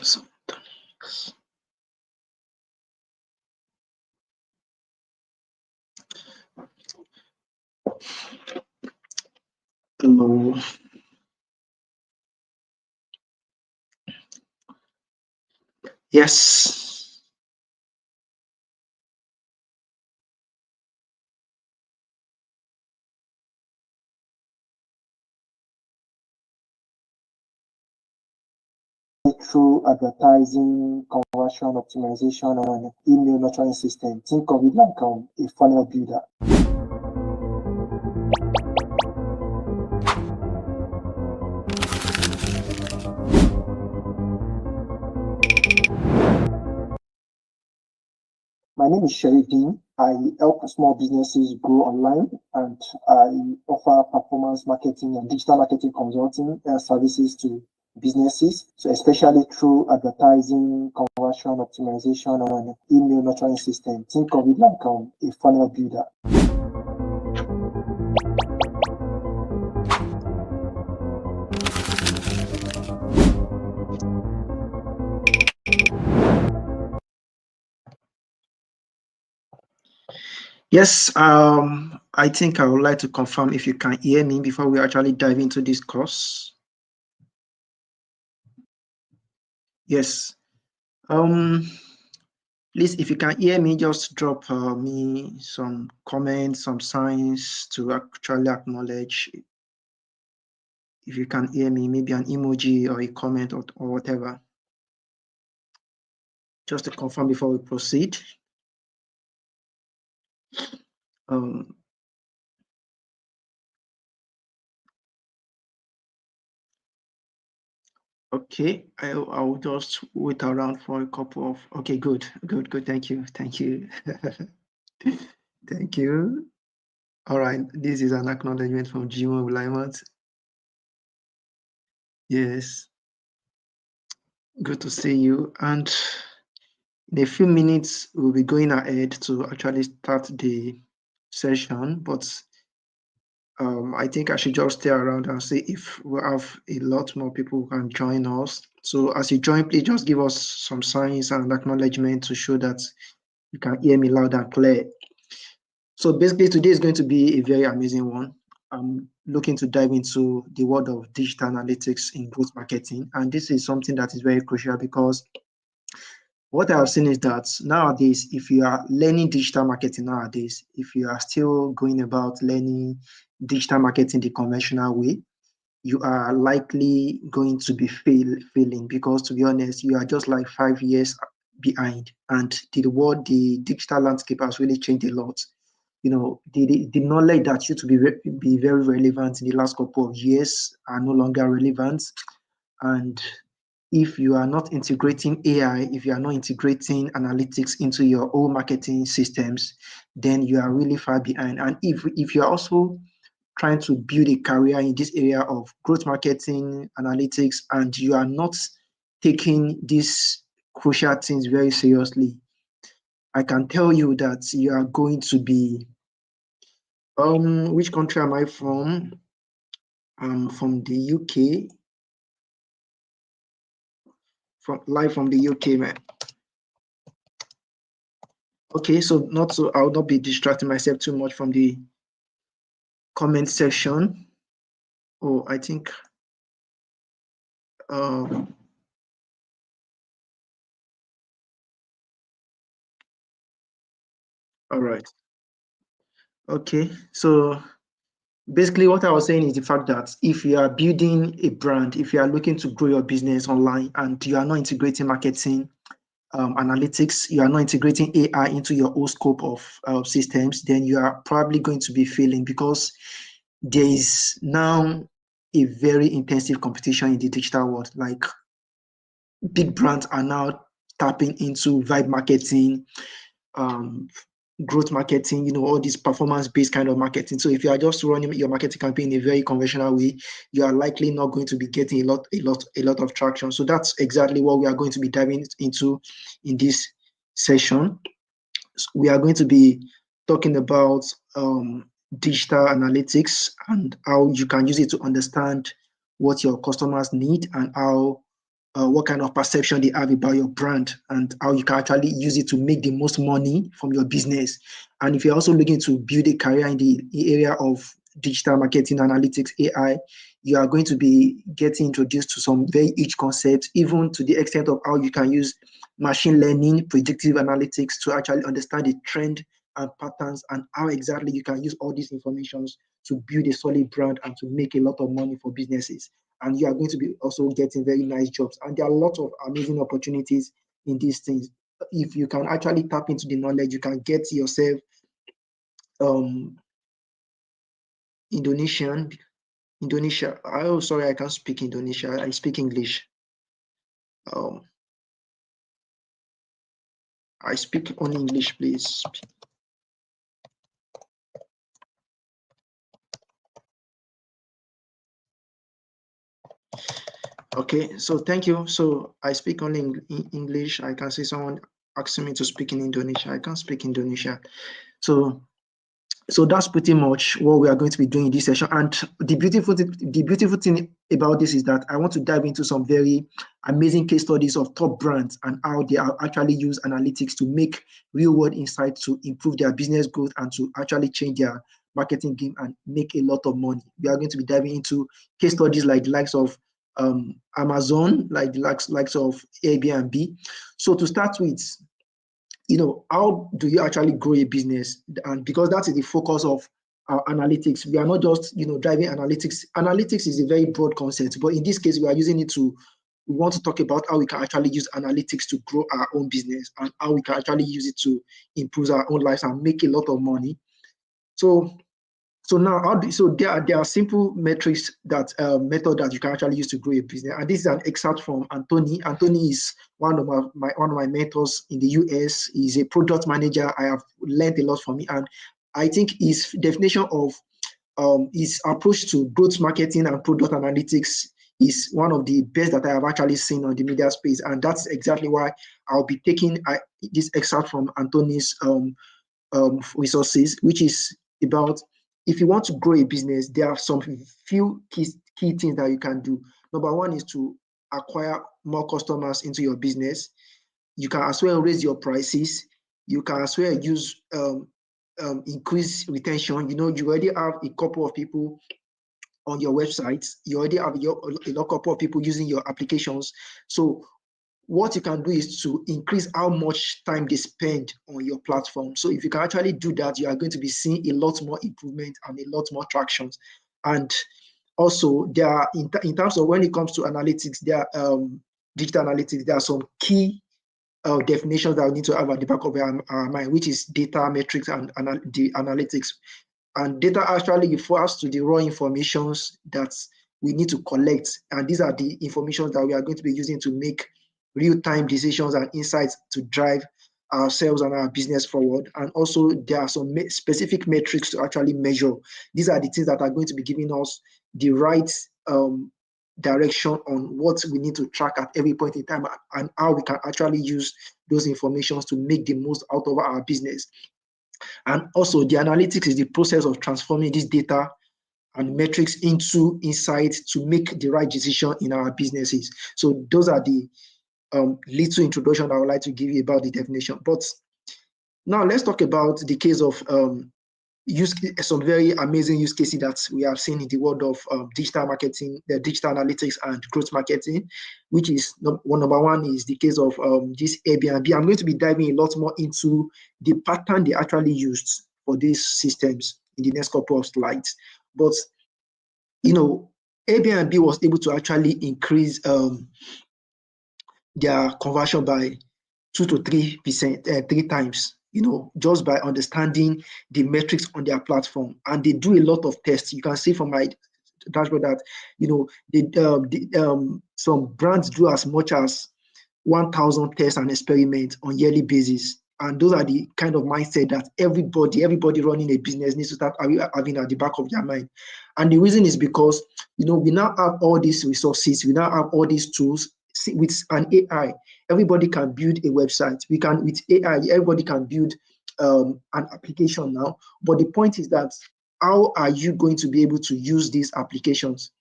So, hello. Yes. Through advertising, conversion optimization, and email nurturing system. Think of it like a funnel builder. My name is Sheridin. I help small businesses grow online and I offer performance marketing and digital marketing consulting services to businesses. So especially through advertising, conversion optimization, and email nurturing system. Think of it like a funnel builder. Yes. I think I would like to confirm if you can hear me before we actually dive into this course. Yes. Please, if you can hear me, just drop me some comments, some signs to actually acknowledge. If you can hear me, maybe an emoji or a comment or whatever. Just to confirm before we proceed. Okay, I'll just wait around for a couple of. Okay, good. Thank you. Thank you. All right, this is an acknowledgement from Jimo Blaimat. Yes, good to see you. And in a few minutes, we'll be going ahead to actually start the session, but I think I should just stay around and see if we have a lot more people who can join us. So as you join, please just give us some signs and acknowledgement to show that you can hear me loud and clear. So basically, today is going to be a very amazing one. I'm looking to dive into the world of digital analytics in growth marketing. And this is something that is very crucial because what I have seen is that nowadays, if you are learning digital marketing nowadays, if you are still going about learning digital marketing the conventional way, you are likely going to be failing because, to be honest, you are just like 5 years behind, and the digital landscape has really changed a lot. You know, the knowledge that used to be very relevant in the last couple of years are no longer relevant, and if you are not integrating AI, if you are not integrating analytics into your own marketing systems, then you are really far behind. And if you are also trying to build a career in this area of growth marketing, analytics, and you are not taking these crucial things very seriously, I can tell you that you are going to be. Which country am I from? I'm from the UK. Live from the UK, man. Okay, so I will not be distracting myself too much from the comment section. Oh, I think all right. Okay, so basically what I was saying is the fact that if you are building a brand, if you are looking to grow your business online and you are not integrating marketing, analytics, you are not integrating AI into your whole scope of systems, then you are probably going to be failing because there is now a very intensive competition in the digital world. Like big brands are now tapping into vibe marketing, um, growth marketing, all these performance-based kind of marketing. So if you are just running your marketing campaign in a very conventional way, you are likely not going to be getting a lot of traction. So that's exactly what we are going to be diving into in this session. So we are going to be talking about digital analytics and how you can use it to understand what your customers need and how what kind of perception they have about your brand, and how you can actually use it to make the most money from your business. And if you're also looking to build a career in the area of digital marketing analytics, AI, you are going to be getting introduced to some very huge concepts, even to the extent of how you can use machine learning, predictive analytics to actually understand the trend and patterns, and how exactly you can use all these informations to build a solid brand and to make a lot of money for businesses. And you are going to be also getting very nice jobs. And there are a lot of amazing opportunities in these things. If you can actually tap into the knowledge, you can get yourself um, Indonesia. Oh, sorry, I can't speak Indonesia. I speak English. Um, I speak only English, please. Okay, so thank you. So I speak only English. I can see someone asking me to speak in Indonesia. I can't speak Indonesia. So that's pretty much what we are going to be doing in this session. And the beautiful thing about this is that I want to dive into some very amazing case studies of top brands and how they are actually use analytics to make real world insights to improve their business growth and to actually change their marketing game and make a lot of money. We are going to be diving into case studies like the likes of Amazon, like the likes of Airbnb. So to start with, how do you actually grow a business? And because that is the focus of our analytics, we are not just, driving analytics. Analytics is a very broad concept, but in this case, we are using it we want to talk about how we can actually use analytics to grow our own business and how we can actually use it to improve our own lives and make a lot of money. So now, there are simple metrics method that you can actually use to grow a business. And this is an excerpt from Anthony. Anthony is one of my mentors in the US. He's a product manager. I have learned a lot from him, and I think his definition of his approach to growth marketing and product analytics is one of the best that I have actually seen on the media space. And that's exactly why I'll be taking this excerpt from Anthony's resources, which is about, if you want to grow a business, there are some few key things that you can do. Number one is to acquire more customers into your business. You can as well raise your prices. You can as well use increase retention. You already have a couple of people on your website. You already have a couple of people using your applications. So what you can do is to increase how much time they spend on your platform. So if you can actually do that, you are going to be seeing a lot more improvement and a lot more tractions. And also, there are in terms of when it comes to analytics, there are digital analytics, there are some key definitions that we need to have at the back of our mind, which is data, metrics, and the analytics. And data actually refers to the raw informations that we need to collect. And these are the information that we are going to be using to make real-time decisions and insights to drive ourselves and our business forward. And also, there are some specific metrics to actually measure. These are the things that are going to be giving us the right direction on what we need to track at every point in time and how we can actually use those informations to make the most out of our business. And also, the analytics is the process of transforming this data and metrics into insights to make the right decision in our businesses. So those are the little introduction I would like to give you about the definition. But now let's talk about the case of some very amazing use cases that we have seen in the world of digital marketing, the digital analytics and growth marketing, which is number one is the case of this Airbnb. I'm going to be diving a lot more into the pattern they actually used for these systems in the next couple of slides. But Airbnb was able to actually increase their conversion by 2 to 3%, 3 times, just by understanding the metrics on their platform. And they do a lot of tests. You can see from my dashboard that, some brands do as much as 1,000 tests and experiments on yearly basis. And those are the kind of mindset that everybody running a business needs to start having at the back of their mind. And the reason is because, we now have all these resources, we now have all these tools. With an AI, everybody can build a website. With AI, everybody can build an application now. But the point is that, how are you going to be able to use these applications?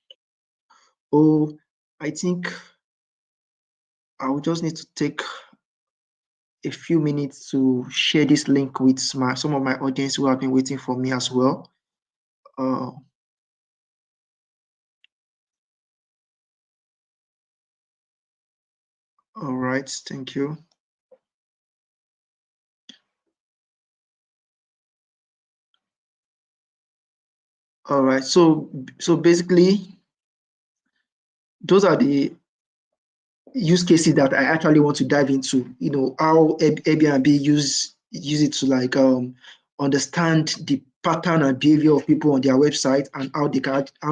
Oh, I think I will just need to take a few minutes to share this link with some of my audience who have been waiting for me as well. All right, thank you. All right, so basically, those are the use cases that I actually want to dive into. You know, how Airbnb use it to like understand the pattern and behavior of people on their website and how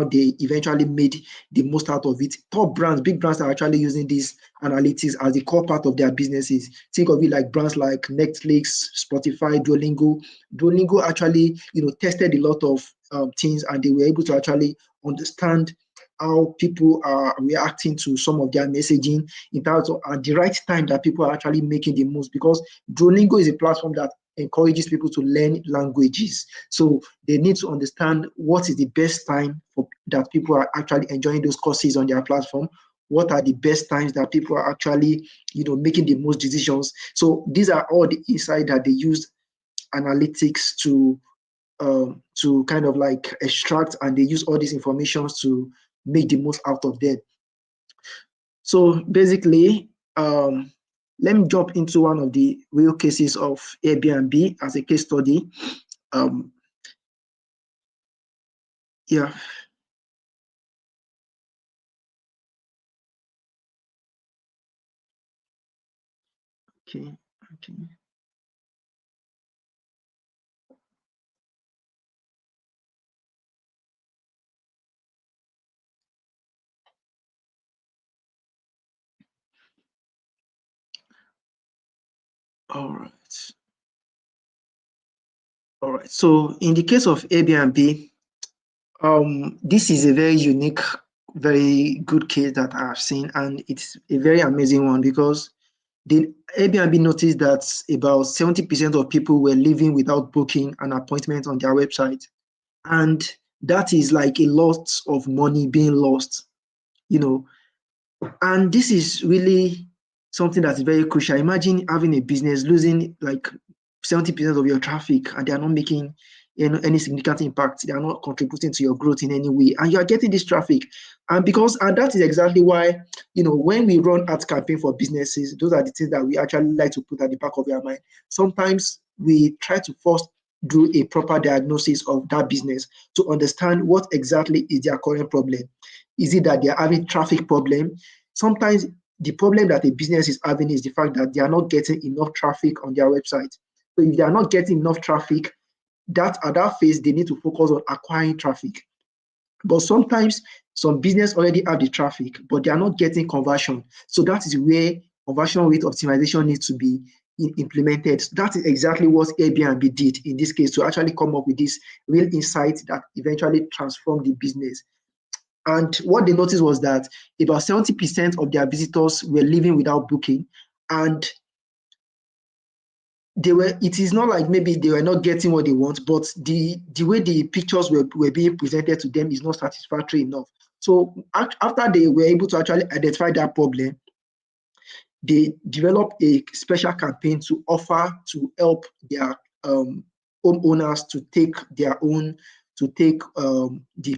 they eventually made the most out of it. Top brands, big brands are actually using these analytics as the core part of their businesses. Think of it like brands like Netflix, Spotify, Duolingo. Duolingo actually, tested a lot of things, and they were able to actually understand how people are reacting to some of their messaging in terms of at the right time that people are actually making the most, because Duolingo is a platform that encourages people to learn languages. So they need to understand what is the best time for that people are actually enjoying those courses on their platform. What are the best times that people are actually, making the most decisions? So these are all the insight that they use analytics to kind of like extract, and they use all these informations to make the most out of them. So basically, let me jump into one of the real cases of Airbnb as a case study. Yeah. Okay. All right. So in the case of Airbnb, this is a very unique, very good case that I've seen, and it's a very amazing one because the Airbnb noticed that about 70% of people were living without booking an appointment on their website. And that is like a lot of money being lost, And this is really something that's very crucial. Imagine having a business losing like 70% of your traffic, and they are not making any significant impact. They are not contributing to your growth in any way, and you are getting this traffic. And that is exactly why, when we run ad campaign for businesses, those are the things that we actually like to put at the back of your mind. Sometimes we try to first do a proper diagnosis of that business to understand what exactly is their current problem. Is it that they are having traffic problem? Sometimes the problem that a business is having is the fact that they are not getting enough traffic on their website. So if they are not getting enough traffic, at that phase, they need to focus on acquiring traffic. But sometimes some business already have the traffic, but they are not getting conversion. So that is where conversion rate optimization needs to be implemented. That is exactly what Airbnb did in this case, to actually come up with this real insight that eventually transformed the business. And what they noticed was that about 70% of their visitors were leaving without booking, and it is not like maybe they were not getting what they want, but the way the pictures were being presented to them is not satisfactory enough. So after they were able to actually identify that problem, they developed a special campaign to offer to help their homeowners to take the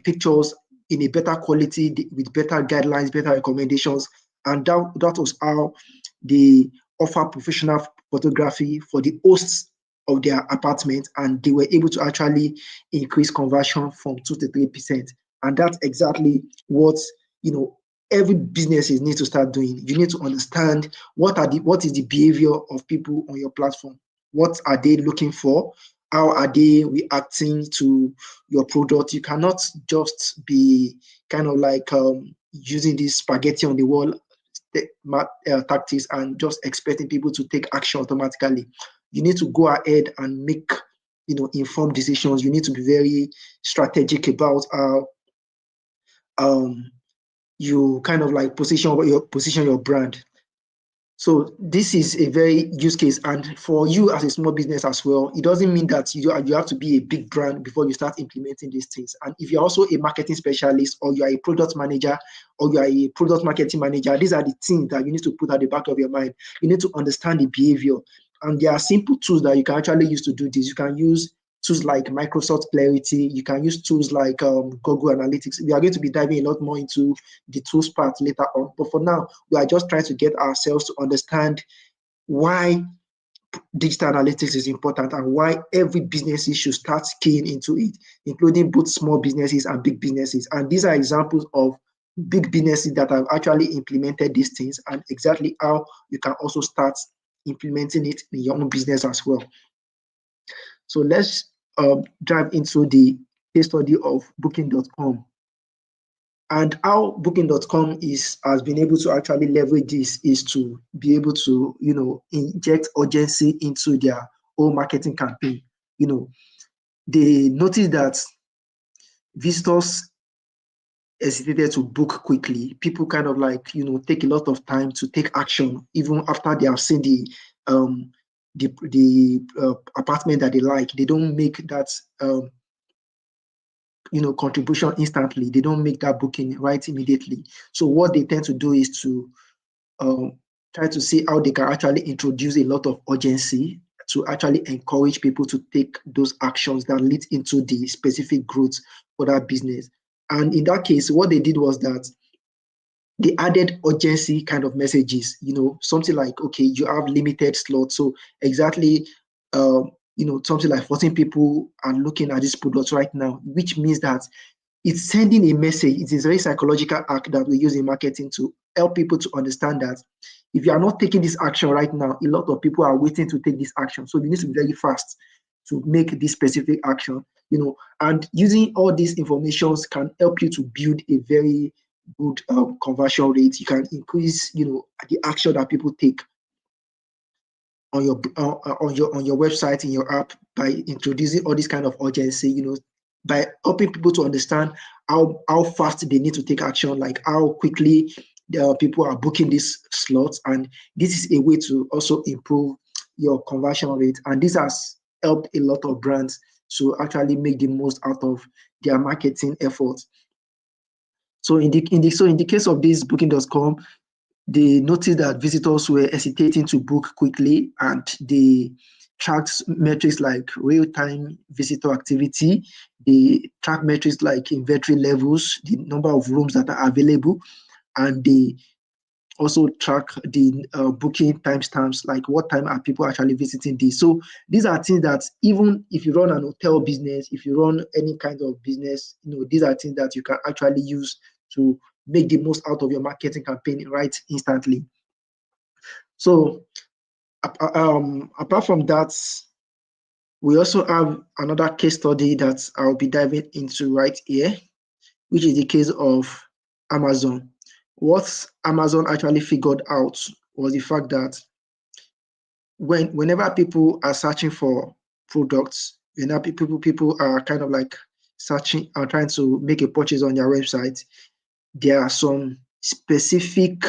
pictures in a better quality with better guidelines, better recommendations. And that was how they offer professional photography for the hosts of their apartment, and they were able to actually increase conversion from 2 to 3%. And that's exactly what every businesses need to start doing. You need to understand what is the behavior of people on your platform. What are they looking for? How are they reacting to your product? You cannot just be kind of like using this spaghetti on the wall tactics and just expecting people to take action automatically. You need to go ahead and make informed decisions. You need to be very strategic about how you kind of like position your brand. So this is a very use case, and for you as a small business as well, it doesn't mean that you have to be a big brand before you start implementing these things. And if you're also a marketing specialist, or you are a product manager, or you are a product marketing manager, these are the things that you need to put at the back of your mind. You need to understand the behavior, and there are simple tools that you can actually use to do this. You can use tools like Microsoft Clarity. You can use tools like Google Analytics. We are going to be diving a lot more into the tools part later on. But for now, we are just trying to get ourselves to understand why digital analytics is important and why every business should start keying into it, including both small businesses and big businesses. And these are examples of big businesses that have actually implemented these things, and exactly how you can also start implementing it in your own business as well. So let's dive into the case study of Booking.com. And how Booking.com has been able to actually leverage this is to be able to, inject urgency into their own marketing campaign. They noticed that visitors hesitated to book quickly. People kind of take a lot of time to take action, even after they have seen the apartment that they like. They don't make that contribution instantly. They don't make that booking right immediately. So what they tend to do is to try to see how they can actually introduce a lot of urgency to actually encourage people to take those actions that lead into the specific growth for that business. And in that case, what they did was that they added urgency kind of messages, something like, okay, you have limited slots. So exactly, something like 14 people are looking at this product right now, which means that it's sending a message. It is a very psychological act that we use in marketing to help people to understand that if you are not taking this action right now, a lot of people are waiting to take this action. So you need to be very fast to make this specific action, and using all these informations can help you to build a very good conversion rate. You can increase, the action that people take on your website, in your app, by introducing all this kind of urgency, by helping people to understand how fast they need to take action, like how quickly people are booking these slots. And this is a way to also improve your conversion rate. And this has helped a lot of brands to actually make the most out of their marketing efforts. So in the case of this Booking.com, they noticed that visitors were hesitating to book quickly, and they tracked metrics like real-time visitor activity. They track metrics like inventory levels, the number of rooms that are available, and they also track the booking timestamps, like what time are people actually visiting this. So these are things that even if you run an hotel business, if you run any kind of business, these are things that you can actually use to make the most out of your marketing campaign right instantly. So apart from that, we also have another case study that I'll be diving into right here, which is the case of Amazon. What Amazon actually figured out was the fact that whenever people are searching for products, whenever people are kind of like searching and trying to make a purchase on their website, there are some specific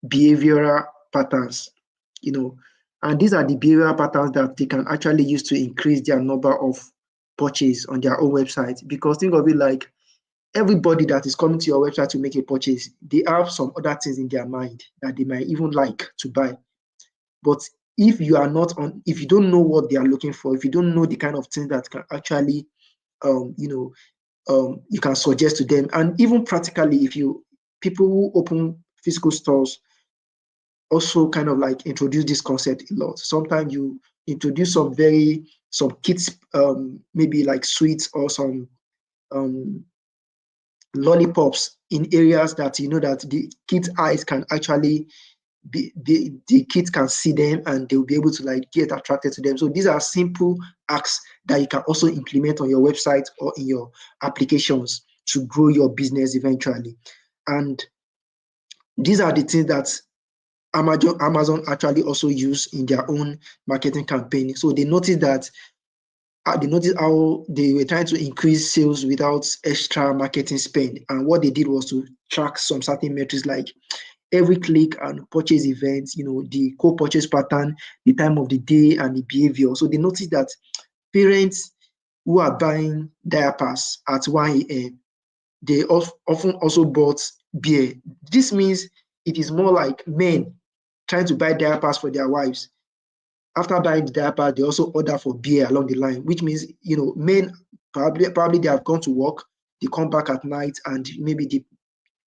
behavioral patterns, and these are the behavioral patterns that they can actually use to increase their number of purchase on their own website. Because think of it like everybody that is coming to your website to make a purchase, they have some other things in their mind that they might even like to buy. But if you don't know what they are looking for, if you don't know the kind of things that can actually, you can suggest to them, and even practically, people who open physical stores also kind of like introduce this concept a lot. Sometimes you introduce some kids, maybe like sweets or some lollipops in areas that that the kids' eyes can actually the kids can see them, and they'll be able to like get attracted to them. So these are simple acts that you can also implement on your website or in your applications to grow your business eventually. And these are the things that Amazon actually also use in their own marketing campaign. So they noticed how they were trying to increase sales without extra marketing spend. And what they did was to track some certain metrics like every click and purchase events, the co-purchase pattern, the time of the day, and the behavior. So they notice that parents who are buying diapers at 1 a.m., they often also bought beer. This means it is more like men trying to buy diapers for their wives. After buying the diaper, they also order for beer along the line, which means, men probably they have gone to work, they come back at night, and maybe the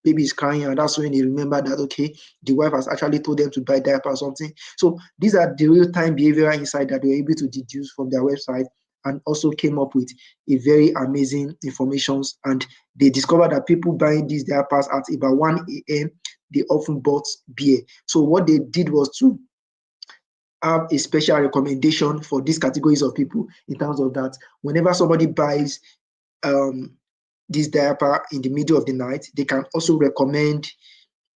baby is crying, and that's when they remember that, okay, the wife has actually told them to buy diaper or something. So these are the real-time behavioral insight that they were able to deduce from their website, and also came up with a very amazing informations. And they discovered that people buying these diapers at about 1 a.m., they often bought beer. So what they did was to have a special recommendation for these categories of people, in terms of that whenever somebody buys this diaper in the middle of the night, they can also recommend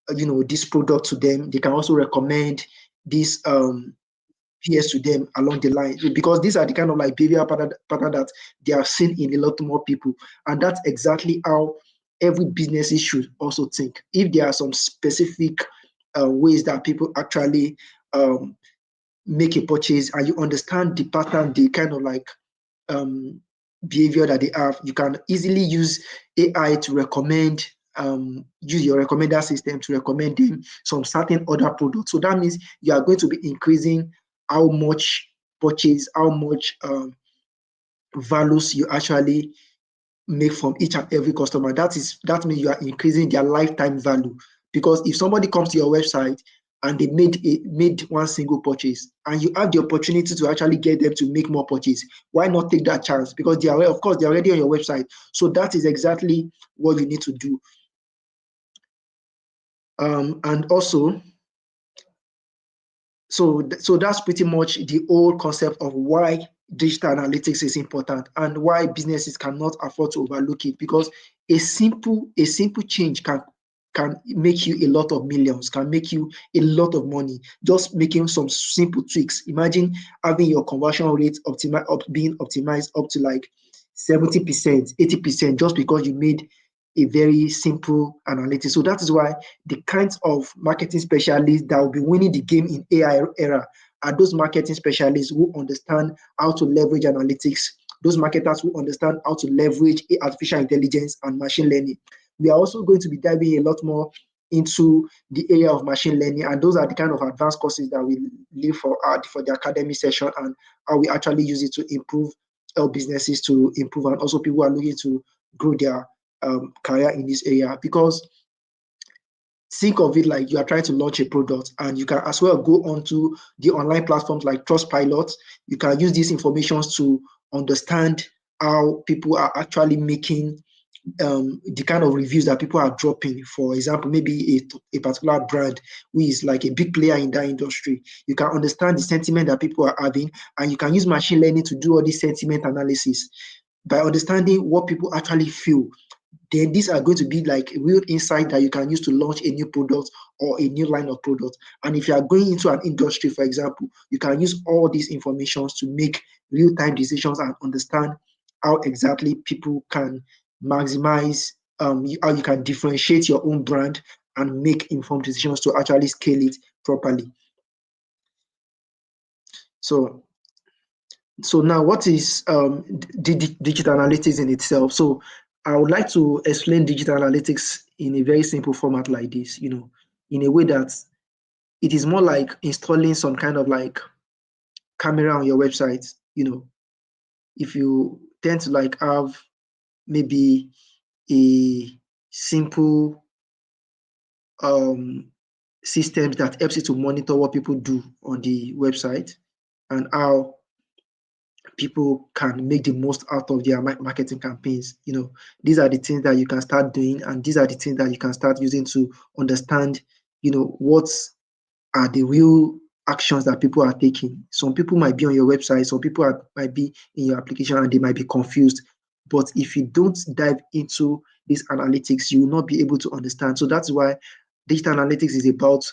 this product to them. They can also recommend this PS to them along the line, because these are the kind of like behavioral pattern that they are seen in a lot more people. And that's exactly how every business should also think. If there are some specific ways that people actually make a purchase, and you understand the pattern, the kind of like behavior that they have, you can easily use AI to recommend, use your recommender system to recommend them some certain other products. So that means you are going to be increasing how much purchase, how much values you actually make from each and every customer. That means you are increasing their lifetime value. Because if somebody comes to your website and they made one single purchase, and you have the opportunity to actually get them to make more purchase, why not take that chance? Because they are, of course, they're already on your website. So that is exactly what you need to do. And also, so that's pretty much the whole concept of why digital analytics is important, and why businesses cannot afford to overlook it. Because a simple change can make you a lot of millions, can make you a lot of money, just making some simple tweaks. Imagine having your conversion rate being optimized up to like 70%, 80%, just because you made a very simple analytics. So that is why the kinds of marketing specialists that will be winning the game in AI era are those marketing specialists who understand how to leverage analytics, those marketers who understand how to leverage artificial intelligence and machine learning. We are also going to be diving a lot more into the area of machine learning, and those are the kind of advanced courses that we leave for the academy session, and how we actually use it to improve our businesses to improve, and also people are looking to grow their career in this area. Because think of it like you are trying to launch a product, and you can as well go onto the online platforms like Trustpilot. You can use these informations to understand how people are actually making the kind of reviews that people are dropping. For example, maybe a particular brand who is like a big player in that industry. You can understand the sentiment that people are having, and you can use machine learning to do all this sentiment analysis. By understanding what people actually feel, then these are going to be like real insight that you can use to launch a new product or a new line of product. And if you are going into an industry, for example, you can use all these informations to make real-time decisions and understand how exactly people can maximize, how you can differentiate your own brand and make informed decisions to actually scale it properly. So now, what is digital analytics in itself? So I would like to explain digital analytics in a very simple format like this, in a way that it is more like installing some kind of like camera on your website. If you tend to like have maybe a simple systems that helps you to monitor what people do on the website, and how people can make the most out of their marketing campaigns. These are the things that you can start doing, and these are the things that you can start using to understand, what are the real actions that people are taking. Some people might be on your website, some people might be in your application, and they might be confused. But if you don't dive into these analytics, you will not be able to understand. So that's why digital analytics is about,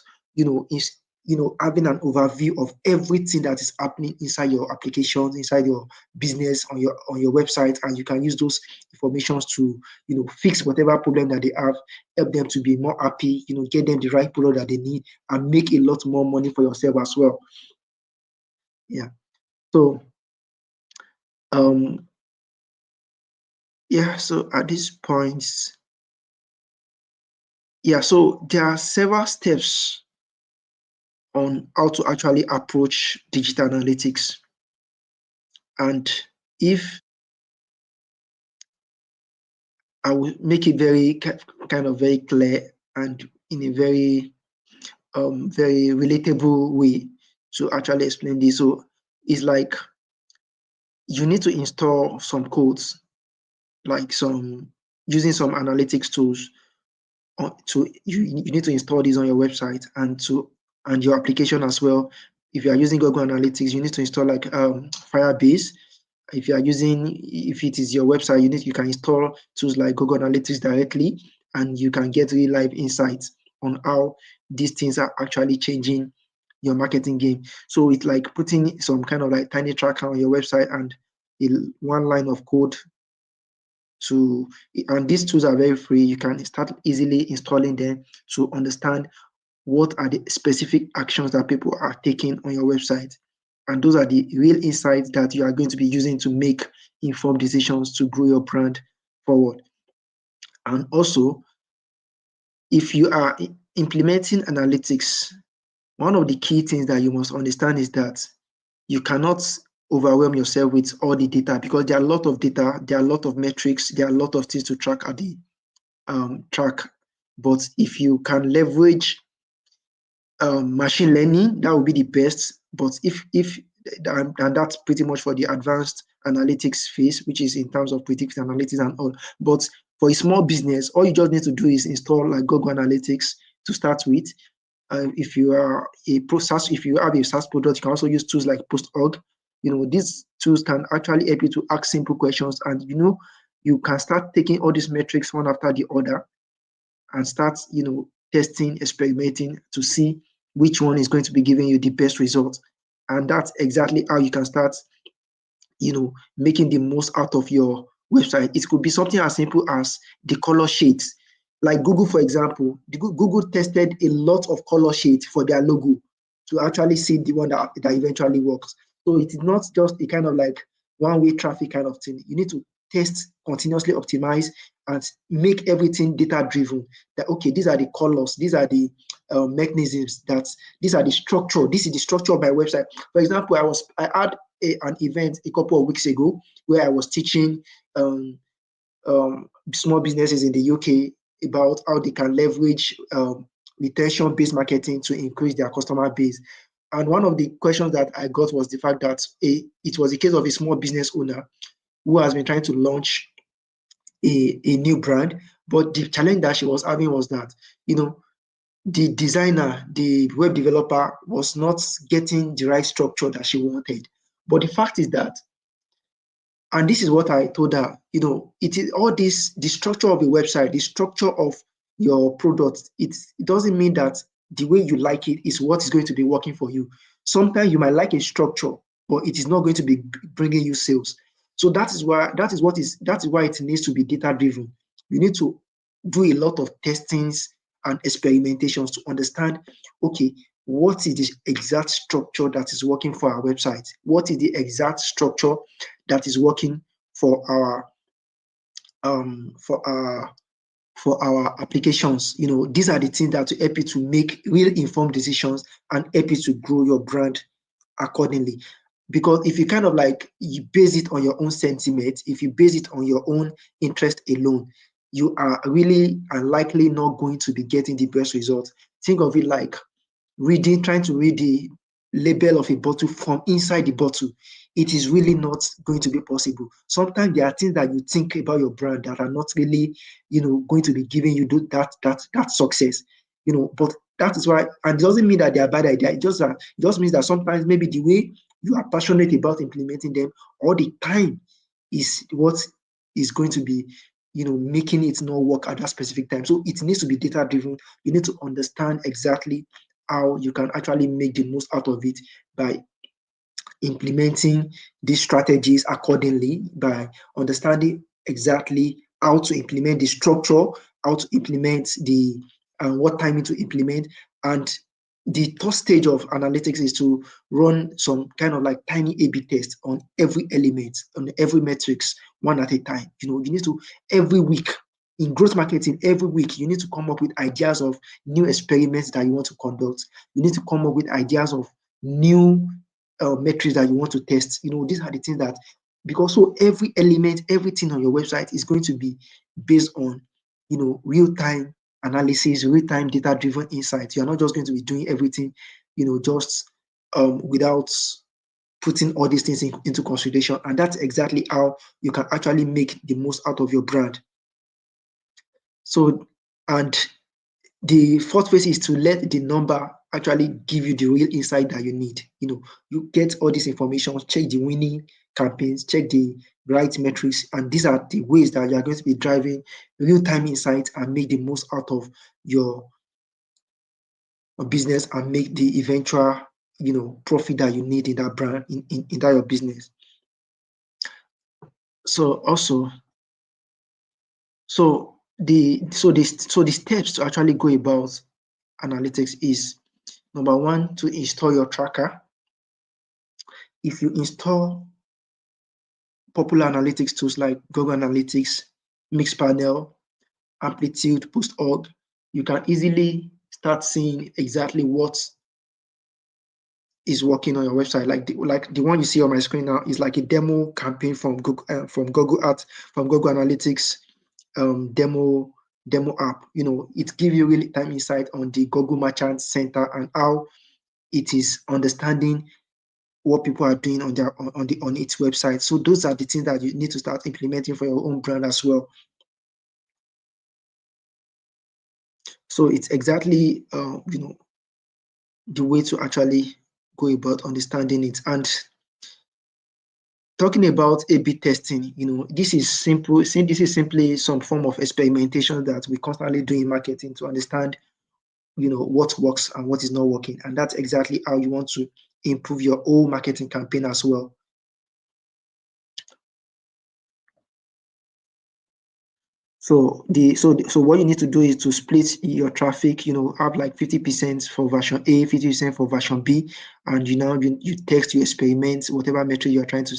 having an overview of everything that is happening inside your applications, inside your business, on your website, and you can use those informations to fix whatever problem that they have, help them to be more happy, get them the right product that they need, and make a lot more money for yourself as well. Yeah. So so at this point, so there are several steps on how to actually approach digital analytics. And if I will make it very kind of very clear and in a very very relatable way to actually explain this. So it's like you need to install some codes, like using some analytics tools. You need to install these on your website and your application as well. If you are using Google Analytics, you need to install like Firebase. If it is your website, you can install tools like Google Analytics directly, and you can get real live insights on how these things are actually changing your marketing game. So it's like putting some kind of like tiny tracker on your website and one line of code and these tools are very free. You can start easily installing them to understand what are the specific actions that people are taking on your website. And those are the real insights that you are going to be using to make informed decisions to grow your brand forward. And also, if you are implementing analytics, one of the key things that you must understand is that you cannot overwhelm yourself with all the data, because there are a lot of data, there are a lot of metrics, there are a lot of things to track at the track. But if you can leverage machine learning, that would be the best. But if and that's pretty much for the advanced analytics phase, which is in terms of predictive analytics and all. But for a small business, all you just need to do is install like Google Analytics to start with. If you are if you have a SaaS product, you can also use tools like PostHog. These tools can actually help you to ask simple questions, and you can start taking all these metrics one after the other and start testing, experimenting to see which one is going to be giving you the best result. And that's exactly how you can start making the most out of your website. It could be something as simple as the color shades. Like Google, for example, Google tested a lot of color shades for their logo to actually see the one that eventually works. So it is not just a kind of like one-way traffic kind of thing. You need to test, continuously optimize, and make everything data-driven. That, okay, these are the colors, these are the mechanisms, these are the structure, this is the structure of my website. For example, I had an event a couple of weeks ago where I was teaching small businesses in the UK about how they can leverage retention-based marketing to increase their customer base. And one of the questions that I got was the fact that it was a case of a small business owner who has been trying to launch a new brand. But the challenge that she was having was that, the designer, the web developer was not getting the right structure that she wanted. But the fact is that, and this is what I told her, it is all this, the structure of a website, the structure of your product, it doesn't mean that the way you like it is what is going to be working for you. Sometimes you might like a structure, but it is not going to be bringing you sales. So that is why it needs to be data driven. You need to do a lot of testings and experimentations to understand, okay, what is the exact structure that is working for our website? What is the exact structure that is working for our applications? These are the things that will help you to make real informed decisions and help you to grow your brand accordingly. Because if you kind of like you base it on your own sentiment, if you base it on your own interest alone, you are really unlikely not going to be getting the best results. Think of it like trying to read the label of a bottle from inside the bottle. It is really not going to be possible. Sometimes there are things that you think about your brand that are not really, going to be giving you that success. But that is why, and it doesn't mean that they are bad ideas. It just means that sometimes maybe the way you are passionate about implementing them all the time is what is going to be, making it not work at that specific time. So it needs to be data driven. You need to understand exactly how you can actually make the most out of it by implementing these strategies accordingly, by understanding exactly how to implement the structure, how to implement the what timing to implement. And the third stage of analytics is to run some kind of like tiny A/B test on every element, on every metrics, one at a time. You need to every week in growth marketing, every week you need to come up with ideas of new experiments that you want to conduct. You need to come up with ideas of new metrics that you want to test. These are the things that, because so every element, everything on your website is going to be based on, real-time analysis, real-time data-driven insights. You're not just going to be doing everything, just without putting all these things into consideration. And that's exactly how you can actually make the most out of your brand. So, and the fourth phase is to let the number actually give you the real insight that you need. You get all this information, check the winning campaigns, check the right metrics, and these are the ways that you are going to be driving real-time insights and make the most out of your business and make the eventual, profit that you need in that brand, in that your business. So also, the steps to actually go about analytics is: number one, to install your tracker. If you install popular analytics tools like Google Analytics, Mixpanel, Amplitude, PostHub, you can easily start seeing exactly what is working on your website. Like the one you see on my screen now is like a demo campaign from Google Analytics demo app. It gives you really time insight on the Google Merchant Center and how it is understanding what people are doing on its website. So those are the things that you need to start implementing for your own brand as well. So it's exactly the way to actually go about understanding it. And talking about A/B testing, this is simple. This is simply some form of experimentation that we constantly do in marketing to understand, what works and what is not working. And that's exactly how you want to improve your whole marketing campaign as well. So what you need to do is to split your traffic, have like 50% for version A, 50% for version B, and you test, you experiment whatever metric you're trying to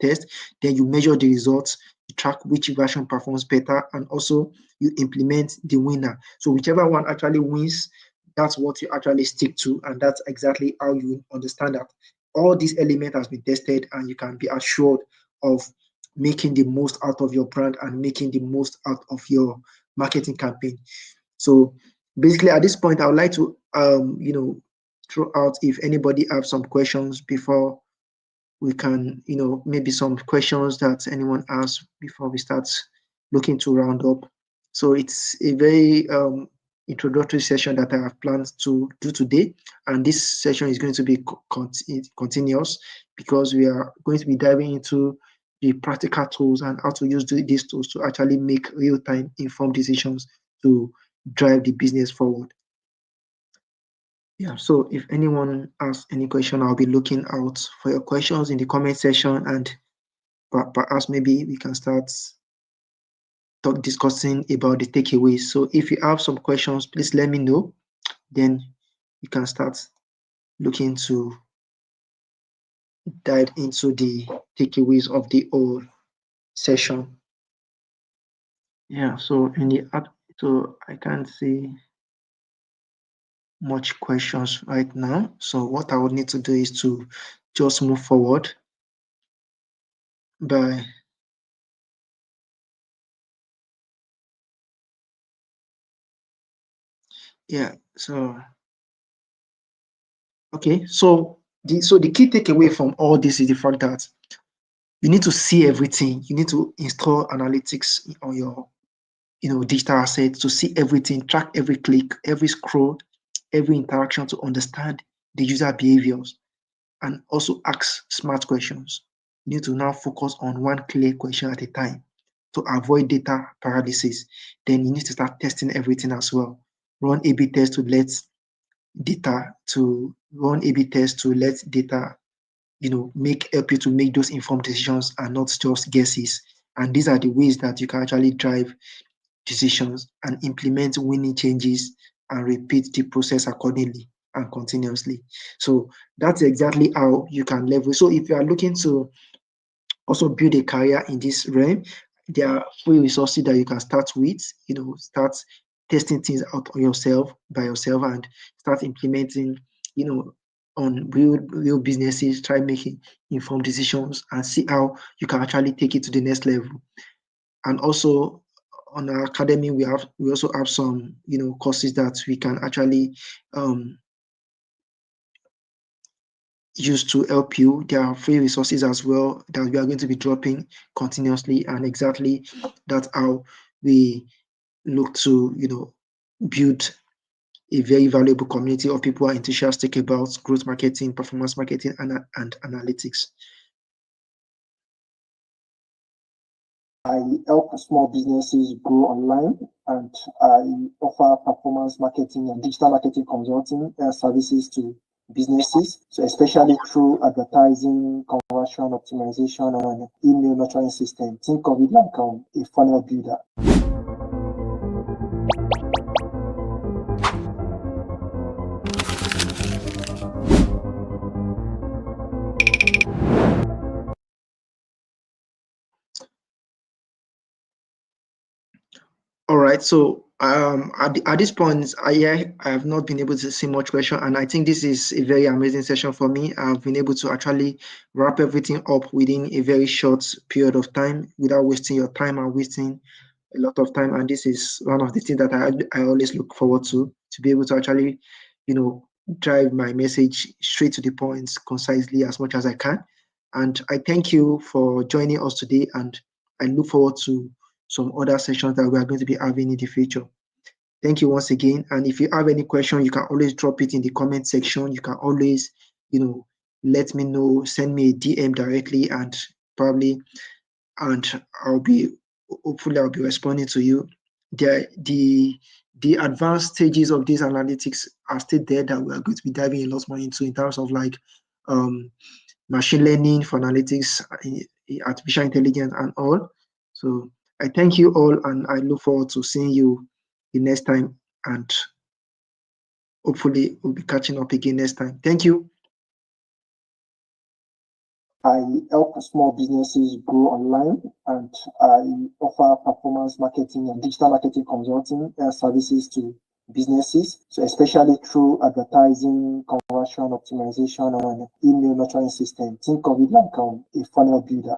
test, then you measure the results, you track which version performs better, and also you implement the winner. So whichever one actually wins, that's what you actually stick to, and that's exactly how you understand that all these elements has been tested, and you can be assured of making the most out of your brand and making the most out of your marketing campaign. So basically, at this point, I would like to throw out if anybody have some questions before we can, maybe some questions that anyone asks before we start looking to round up. So it's a very introductory session that I have planned to do today, and this session is going to be continuous because we are going to be diving into the practical tools and how to use these tools to actually make real-time informed decisions to drive the business forward. Yeah, so if anyone has any question, I'll be looking out for your questions in the comment section, and perhaps maybe we can start discussing about the takeaways. So if you have some questions, please let me know. Then you can start looking to dive into the takeaways of the whole session. Yeah, so I can't see much questions right now. So what I would need to do is to just move forward by okay, so the key takeaway from all this is the fact that you need to see everything. You need to install analytics on your digital assets to see everything, track every click, every scroll, every interaction to understand the user behaviors, and also ask smart questions. You need to now focus on one clear question at a time to avoid data paralysis. Then you need to start testing everything as well. Run A/B tests to let data, to run A/B tests, to let data, help you to make those informed decisions and not just guesses. And these are the ways that you can actually drive decisions and implement winning changes and repeat the process accordingly and continuously. So that's exactly how you can leverage. So if you are looking to also build a career in this realm, there are free resources that you can start with, start testing things out on yourself by yourself and start implementing, on real businesses, try making informed decisions and see how you can actually take it to the next level. And also on our academy, we also have some, courses that we can actually use to help you. There are free resources as well that we are going to be dropping continuously, and exactly that's how we look to, build a very valuable community of people who are enthusiastic about growth marketing, performance marketing, and analytics. I help small businesses grow online, and I offer performance marketing and digital marketing consulting services to businesses. So especially through advertising, conversion optimization, and email nurturing system. Think of it like a funnel builder. All right. So at this point, I have not been able to see much question, and I think this is a very amazing session for me. I've been able to actually wrap everything up within a very short period of time without wasting your time and wasting a lot of time. And this is one of the things that I always look forward to be able to actually, drive my message straight to the point, concisely as much as I can. And I thank you for joining us today, and I look forward to some other sessions that we are going to be having in the future. Thank you once again. And if you have any question, you can always drop it in the comment section. You can always, let me know, send me a DM directly, and probably, and hopefully I'll be responding to you. The advanced stages of these analytics are still there that we are going to be diving a lot more into, in terms of like machine learning for analytics, artificial intelligence, and all. So I thank you all, and I look forward to seeing you the next time, and hopefully we'll be catching up again next time. Thank you. I help small businesses grow online, and I offer performance marketing and digital marketing consulting services to businesses. So especially through advertising, conversion optimization, and email nurturing system. Think of it like a funnel builder.